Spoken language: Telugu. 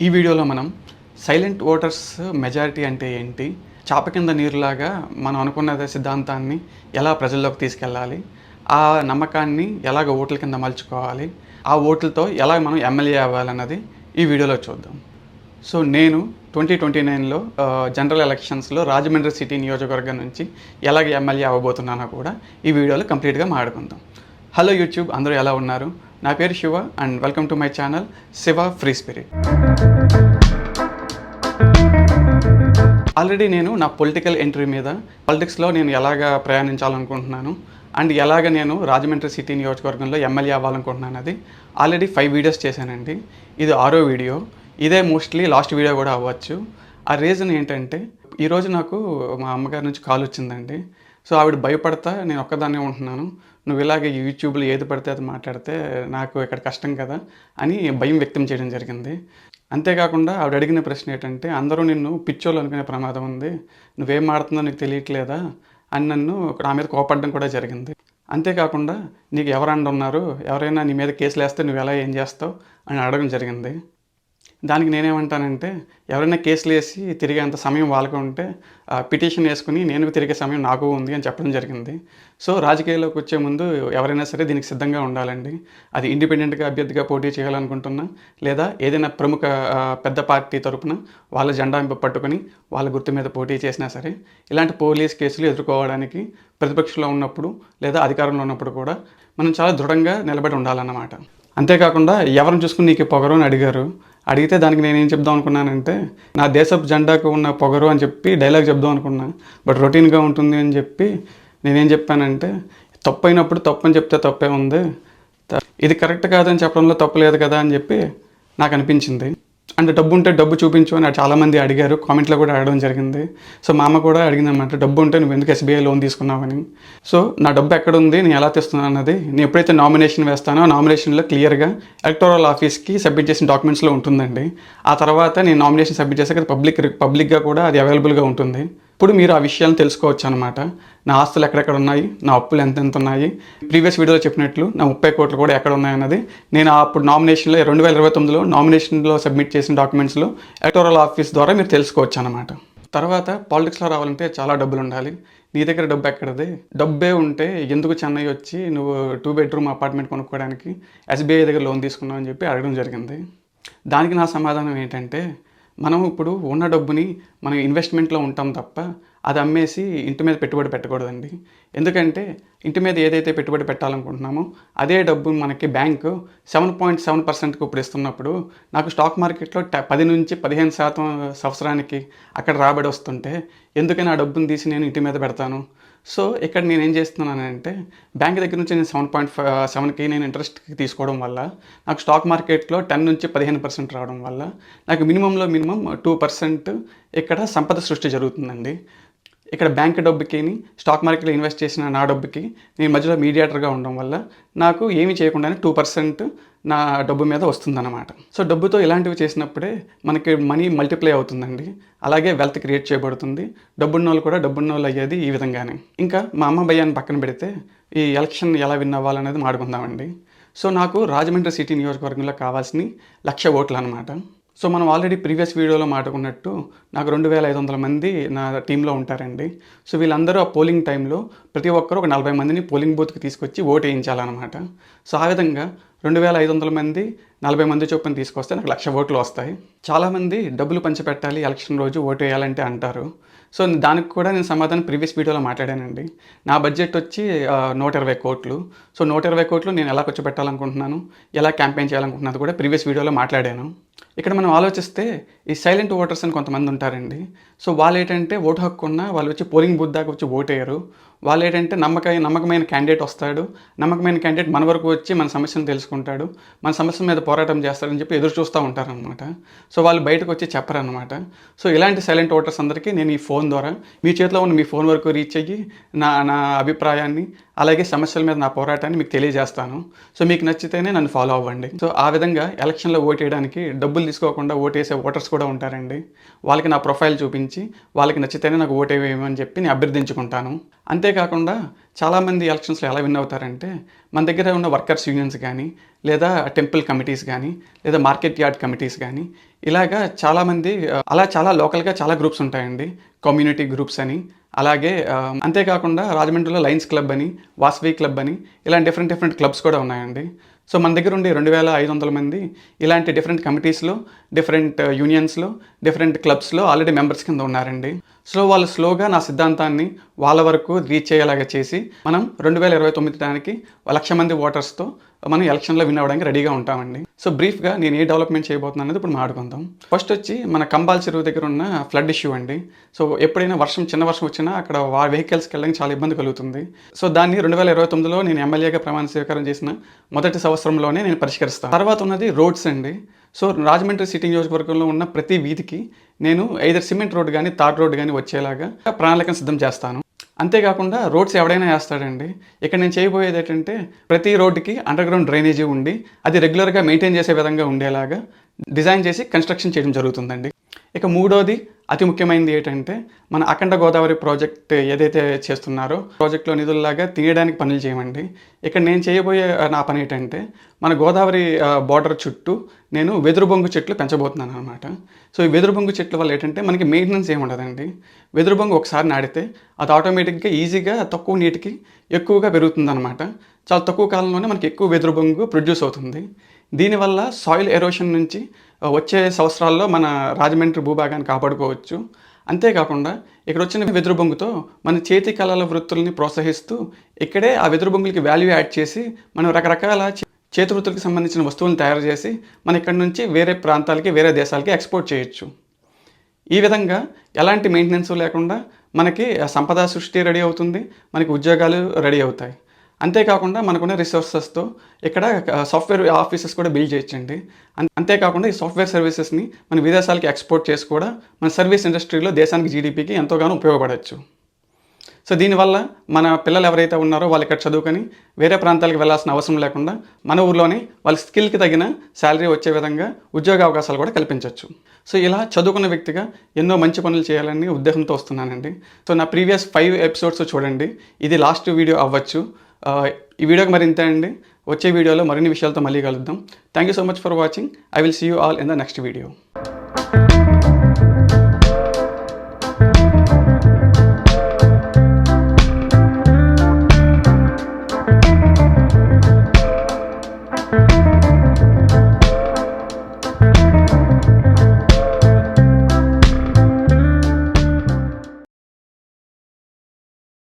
ఈ వీడియోలో మనం సైలెంట్ ఓటర్స్ మెజారిటీ అంటే ఏంటి, చాప కింద నీరులాగా మనం అనుకున్న సిద్ధాంతాన్ని ఎలా ప్రజల్లోకి తీసుకెళ్ళాలి, ఆ నమ్మకాన్ని ఎలాగ ఓట్ల కింద మలుచుకోవాలి, ఆ ఓట్లతో ఎలా మనం ఎమ్మెల్యే అవ్వాలన్నది ఈ వీడియోలో చూద్దాం. సో నేను 2029లో జనరల్ ఎలక్షన్స్లో రాజమండ్రి సిటీ నియోజకవర్గం నుంచి ఎలాగ ఎమ్మెల్యే అవ్వబోతున్నానో కూడా ఈ వీడియోలో కంప్లీట్గా మాట్లాడుకుందాం. హలో యూట్యూబ్, అందరూ ఎలా ఉన్నారు? నా పేరు Shiva and welcome to my channel Shiva free spirit. Already నేను నా పొలిటికల్ ఎంట్రీ మీద పాలిటిక్స్లో నేను ఎలాగ ప్రయాణించాలనుకుంటున్నాను అండ్ ఎలాగ నేను రాజమండ్రి సిటీ నియోజకవర్గంలో ఎమ్మెల్యే అవ్వాలనుకుంటున్నాను అది ఆల్రెడీ 5 వీడియోస్ చేశానండి. ఇది 6వ వీడియో. ఇదే మోస్ట్లీ లాస్ట్ వీడియో కూడా అవ్వచ్చు. ఆ రీజన్ ఏంటంటే ఈరోజు నాకు మా అమ్మగారి నుంచి కాల్ వచ్చిందండి. సో ఆవిడ భయపడతా నేను ఒక్కదాన్నే ఉంటున్నాను, నువ్వు ఇలాగే యూట్యూబ్లో ఏది పడితే అది మాట్లాడితే నాకు ఇక్కడ కష్టం కదా అని భయం వ్యక్తం చేయడం జరిగింది. అంతేకాకుండా ఆవిడ అడిగిన ప్రశ్న ఏంటంటే, అందరూ నిన్ను పిచ్చోళ్ళు అనుకునే ప్రమాదం ఉంది, నువ్వేం మాడుతుందో నీకు తెలియట్లేదా అని నన్ను నా మీద కోపడడం కూడా జరిగింది. అంతేకాకుండా నీకు ఎవరన్నా ఉన్నారు, ఎవరైనా నీ మీద కేసులు వేస్తే నువ్వు ఎలా ఏం చేస్తావు అని అడగడం జరిగింది. దానికి నేనేమంటానంటే, ఎవరైనా కేసులు వేసి తిరిగేంత సమయం వాళ్ళకు ఉంటే పిటిషన్ వేసుకుని నేను తిరిగే సమయం నాకు ఉంది అని చెప్పడం జరిగింది. సో రాజకీయాల్లోకి వచ్చే ముందు ఎవరైనా సరే దీనికి సిద్ధంగా ఉండాలండి. అది ఇండిపెండెంట్గా అభ్యర్థిగా పోటీ చేయాలనుకుంటున్నా, లేదా ఏదైనా ప్రముఖ పెద్ద పార్టీ తరపున వాళ్ళ జెండా పట్టుకొని వాళ్ళ గుర్తు మీద పోటీ చేసినా సరే ఇలాంటి పోలీస్ కేసులు ఎదుర్కోవడానికి ప్రతిపక్షంలో ఉన్నప్పుడు లేదా అధికారంలో ఉన్నప్పుడు కూడా మనం చాలా దృఢంగా నిలబడి ఉండాలన్నమాట. అంతేకాకుండా ఎవరిని చూసుకుని నీకు పొగరు అని అడిగితే దానికి నేనేం చెప్దాం అనుకున్నానంటే, నా దేశపు జెండాకు ఉన్న పొగరు అని చెప్పి డైలాగ్ చెప్దాం అనుకున్నా. బట్ రొటీన్గా ఉంటుంది అని చెప్పి నేనేం చెప్పానంటే, తప్పు అయినప్పుడు తప్పు అని చెప్తే తప్పే ఉంది, ఇది కరెక్ట్ కాదని చెప్పడంలో తప్పు లేదు కదా అని చెప్పి నాకు అనిపించింది. అంటే డబ్బు ఉంటే డబ్బు చూపించు అని చాలామంది అడిగారు, కామెంట్లో కూడా అడగడం జరిగింది. సో మా అమ్మ కూడా అడిగిందన్నమాట, డబ్బు ఉంటే నువ్వు ఎందుకు SBI లోన్ తీసుకున్నావని. సో నా డబ్బు ఎక్కడుంది, నేను ఎలా తెస్తున్నాను అన్నది నేను ఎప్పుడైతే నామినేషన్ వేస్తానో నామినేషన్లో క్లియర్గా ఎలక్టోరల్ ఆఫీస్కి సబ్మిట్ చేసిన డాక్యుమెంట్స్లో ఉంటుందండి. ఆ తర్వాత నేను నామినేషన్ సబ్మిట్ చేశాక పబ్లిక్గా కూడా అది అవైలబుల్గా ఉంటుంది. ఇప్పుడు మీరు ఆ విషయాలను తెలుసుకోవచ్చు అనమాట. నా ఆస్తులు ఎక్కడెక్కడ ఉన్నాయి, నా అప్పులు ఎంతెంత ఉన్నాయి, ప్రీవియస్ వీడియోలో చెప్పినట్లు నా 30 కోట్లు కూడా ఎక్కడ ఉన్నాయన్నది నేను అప్పుడు నామినేషన్లో 2029లో నామినేషన్లో సబ్మిట్ చేసిన డాక్యుమెంట్స్లో ఎలక్టోరల్ ఆఫీస్ ద్వారా మీరు తెలుసుకోవచ్చు అనమాట. తర్వాత పాలిటిక్స్లో రావాలంటే చాలా డబ్బులు ఉండాలి. నీ దగ్గర డబ్బు ఎక్కడది? డబ్బే ఉంటే ఎందుకు చెన్నై వచ్చి నువ్వు 2 బెడ్రూమ్ అపార్ట్మెంట్ కొనుక్కోవడానికి SBI దగ్గర లోన్ తీసుకున్నావు అని చెప్పి అడగడం జరిగింది. దానికి నా సమాధానం ఏంటంటే, మనం ఇప్పుడు ఉన్న డబ్బుని మనం ఇన్వెస్ట్మెంట్లో ఉంటాం తప్ప అది అమ్మేసి ఇంటి మీద పెట్టుబడి పెట్టకూడదండి. ఎందుకంటే ఇంటి మీద ఏదైతే పెట్టుబడి పెట్టాలనుకుంటున్నామో అదే డబ్బు మనకి బ్యాంకు 7.7%కి ఇప్పుడు ఇస్తున్నప్పుడు నాకు స్టాక్ మార్కెట్లో 10 నుంచి 15% సంవత్సరానికి అక్కడ రాబడి వస్తుంటే ఎందుకని ఆ డబ్బుని తీసి నేను ఇంటి మీద పెడతాను? సో ఇక్కడ నేను ఏం చేస్తున్నానంటే, బ్యాంక్ దగ్గర నుంచి నేను 7.7కి నేను ఇంట్రెస్ట్కి తీసుకోవడం వల్ల నాకు స్టాక్ మార్కెట్లో 10 నుంచి 15% రావడం వల్ల నాకు మినిమం 2% ఇక్కడ సంపద సృష్టి జరుగుతుందండి. ఇక్కడ బ్యాంక్ డబ్బుకి స్టాక్ మార్కెట్లో ఇన్వెస్ట్ చేసిన నా డబ్బుకి నేను మధ్యలో మీడియేటర్గా ఉండడం వల్ల నాకు ఏమీ చేయకుండానే 2% నా డబ్బు మీద వస్తుందన్నమాట. సో డబ్బుతో ఇలాంటివి చేసినప్పుడే మనకి మనీ మల్టిప్లై అవుతుందండి. అలాగే వెల్త్ క్రియేట్ చేయబడుతుంది. డబ్బున్న వాళ్ళు కూడా డబ్బున్న వాళ్ళు అయ్యేది ఈ విధంగానే. ఇంకా మా అమ్మ భయాన్ని పక్కన పెడితే ఈ ఎలక్షన్ ఎలా విన్ అవ్వాలనేది మాట్లాడుకుందామండి. సో నాకు రాజమండ్రి సిటీ నియోజకవర్గంలో కావాల్సిన 1,00,000 ఓట్లు అనమాట. సో మనం ఆల్రెడీ ప్రీవియస్ వీడియోలో మాట్లాడుకున్నట్టు నాకు 2,500 మంది నా టీంలో ఉంటారండి. సో వీళ్ళందరూ ఆ పోలింగ్ టైంలో ప్రతి ఒక్కరు ఒక 40 మందిని పోలింగ్ బూత్కి తీసుకొచ్చి ఓటు వేయించాలన్నమాట. సో ఆ విధంగా 2,500 మంది 40 మంది చొప్పున తీసుకొస్తే నాకు 1,00,000 ఓట్లు వస్తాయి. చాలామంది డబ్బులు పంచిపెట్టాలి ఎలక్షన్ రోజు ఓటు వేయాలంటే అంటారు. సో దానికి కూడా నేను సమాధానం ప్రీవియస్ వీడియోలో మాట్లాడానండి. నా బడ్జెట్ వచ్చి 120 కోట్లు. సో 120 కోట్లు నేను ఎలా ఖర్చు పెట్టాలనుకుంటున్నాను, ఎలా క్యాంపెయిన్ చేయాలనుకుంటున్నది కూడా ప్రీవియస్ వీడియోలో మాట్లాడాను. ఇక్కడ మనం ఆలోచిస్తే ఈ సైలెంట్ ఓటర్స్ అని కొంతమంది ఉంటారండి. సో వాళ్ళు ఏంటంటే ఓటు హక్కు ఉన్న వాళ్ళు వచ్చి పోలింగ్ బూత్ దాకా వచ్చి ఓటేయరు. వాళ్ళు ఏంటంటే నమ్మకమైన క్యాండిడేట్ వస్తాడు, నమ్మకమైన క్యాండిడేట్ మన వరకు వచ్చి మన సమస్యను తెలుసుకుంటాడు, మన సమస్య మీద పోరాటం చేస్తాడని చెప్పి ఎదురు చూస్తూ ఉంటారనమాట. సో వాళ్ళు బయటకు వచ్చి చెప్పరనమాట. సో ఇలాంటి సైలెంట్ ఓటర్స్ అందరికీ నేను ఈ ఫోన్ ద్వారా మీ చేతిలో ఉన్న మీ ఫోన్ వరకు రీచ్ అయ్యి నా అభిప్రాయాన్ని అలాగే సమస్యల మీద నా పోరాటాన్ని మీకు తెలియజేస్తాను. సో మీకు నచ్చితేనే నన్ను ఫాలో అవ్వండి. సో ఆ విధంగా ఎలక్షన్లో ఓటు వేయడానికి డబ్బులు తీసుకోకుండా ఓటేసే ఓటర్స్ కూడా ఉంటారండి. వాళ్ళకి నా ప్రొఫైల్ చూపించి వాళ్ళకి నచ్చితేనే నాకు ఓటు వేయమని చెప్పి నేను అభ్యర్థించుకుంటాను. అంతేకాకుండా చాలామంది ఎలక్షన్స్లో ఎలా విన్ అవుతారంటే మన దగ్గర ఉన్న వర్కర్స్ యూనియన్స్ కానీ లేదా టెంపుల్ కమిటీస్ కానీ లేదా మార్కెట్ యార్డ్ కమిటీస్ కానీ ఇలాగా చాలామంది అలా చాలా లోకల్గా చాలా గ్రూప్స్ ఉంటాయండి. కమ్యూనిటీ గ్రూప్స్ అని అలాగే అంతేకాకుండా రాజమండ్రిలో లయన్స్ క్లబ్ అని వాసవి క్లబ్ అని ఇలాంటి డిఫరెంట్ క్లబ్స్ కూడా ఉన్నాయండి. సో మన దగ్గర ఉండే 2500 మంది ఇలాంటి డిఫరెంట్ కమిటీస్లో డిఫరెంట్ యూనియన్స్లో డిఫరెంట్ క్లబ్స్లో ఆల్రెడీ మెంబర్స్ కింద ఉన్నారండి. సో వాళ్ళు స్లోగా నా సిద్ధాంతాన్ని వాళ్ళ వరకు రీచ్ అయ్యేలాగా చేసి మనం 2029 దానికి 1,00,000 మంది ఓటర్స్తో మనం ఎలక్షన్లో విన్ అవ్వడానికి రెడీగా ఉంటామండి. సో బ్రీఫ్గా నేను ఏ డెవలప్మెంట్ చేయబోతున్నాను అనేది ఇప్పుడు మాట్లాడుకుందాం. ఫస్ట్ వచ్చి మన కంబాల్ చెరువు దగ్గర ఉన్న ఫ్లడ్ ఇష్యూ అండి. సో ఎప్పుడైనా చిన్న వర్షం వచ్చినా అక్కడ వెహికల్స్కి వెళ్ళడానికి చాలా ఇబ్బంది కలుగుతుంది. సో దాన్ని 2029లో నేను ఎమ్మెల్యేగా ప్రమాణ స్వీకారం చేసిన మొదటి సంవత్సరంలోనే నేను పరిష్కరిస్తాను. తర్వాత ఉన్నది రోడ్స్ అండి. సో రాజమండ్రి సిటీ నియోజకవర్గంలో ఉన్న ప్రతి వీధికి నేను ఐదర్ సిమెంట్ రోడ్ కానీ తార్ రోడ్ కానీ వచ్చేలాగా ప్రణాళికను సిద్ధం చేస్తాను. అంతేకాకుండా రోడ్స్ ఎవడైనా వేస్తాడండి. ఇక్కడ నేను చేయబోయేది ఏంటంటే ప్రతి రోడ్డుకి అండర్గ్రౌండ్ డ్రైనేజీ ఉండి అది రెగ్యులర్గా మెయింటైన్ చేసే విధంగా ఉండేలాగా డిజైన్ చేసి కన్స్ట్రక్షన్ చేయడం జరుగుతుందండి. ఇక మూడోది అతి ముఖ్యమైనది ఏంటంటే మన అఖండ గోదావరి ప్రాజెక్ట్ ఏదైతే చేస్తున్నారో ప్రాజెక్టులో నిధుల్లాగా తీయడానికి పనులు చేయమండి. ఇక్కడ నేను చేయబోయే నా పని ఏంటంటే మన గోదావరి బార్డర్ చుట్టూ నేను వెదురు బొంగు చెట్లు పెంచబోతున్నాను అనమాట. సో ఈ వెదురు బొంగు చెట్ల వల్ల ఏంటంటే మనకి మెయింటెనెన్స్ ఏమి ఉండదండి. వెదురు బొంగు ఒకసారి నాటితే అది ఆటోమేటిక్గా ఈజీగా తక్కువ నీటికి ఎక్కువగా పెరుగుతుంది అనమాట. చాలా తక్కువ కాలంలోనే మనకి ఎక్కువ వెదురు బొంగు ప్రొడ్యూస్ అవుతుంది. దీనివల్ల సాయిల్ ఎరోషన్ నుంచి వచ్చే సంవత్సరాల్లో మన రాజమండ్రి భూభాగాన్ని కాపాడుకోవచ్చు. అంతేకాకుండా ఇక్కడ వచ్చిన వెదురు బొంగుతో మన చేతి కళల వృత్తుల్ని ప్రోత్సహిస్తూ ఇక్కడే ఆ వెదురు బొంగులకి వాల్యూ యాడ్ చేసి మనం రకరకాల చేతి వృత్తులకు సంబంధించిన వస్తువులను తయారు చేసి మన ఇక్కడ నుంచి వేరే ప్రాంతాలకి వేరే దేశాలకి ఎక్స్పోర్ట్ చేయొచ్చు. ఈ విధంగా ఎలాంటి మెయింటెనెన్స్ లేకుండా మనకి సంపద సృష్టి రెడీ అవుతుంది, మనకి ఉద్యోగాలు రెడీ అవుతాయి. అంతేకాకుండా మనకున్న రిసోర్సెస్తో ఇక్కడ సాఫ్ట్వేర్ ఆఫీసెస్ కూడా బిల్డ్ చేయొచ్చండి. అంతేకాకుండా ఈ సాఫ్ట్వేర్ సర్వీసెస్ని మన విదేశాలకి ఎక్స్పోర్ట్ చేసి కూడా మన సర్వీస్ ఇండస్ట్రీలో దేశానికి జీడిపికి ఎంతోగానో ఉపయోగపడవచ్చు. సో దీనివల్ల మన పిల్లలు ఎవరైతే ఉన్నారో వాళ్ళు ఇక్కడ చదువుకొని వేరే ప్రాంతాలకు వెళ్ళాల్సిన అవసరం లేకుండా మన ఊర్లోనే వాళ్ళ స్కిల్కి తగిన శాలరీ వచ్చే విధంగా ఉద్యోగ అవకాశాలు కూడా కల్పించవచ్చు. సో ఇలా చదువుకున్న వ్యక్తిగా ఎన్నో మంచి పనులు చేయాలని ఉద్దేశంతో వస్తున్నానండి. సో నా ప్రీవియస్ 5 ఎపిసోడ్స్ చూడండి. ఇది లాస్ట్ వీడియో అవ్వచ్చు. ఈ వీడియోకి మరి ఇంతే అండి. వచ్చే వీడియోలో మరిన్ని విషయాలతో మళ్ళీ కలుద్దాం. Thank you so much for watching. I will see you all in the next video.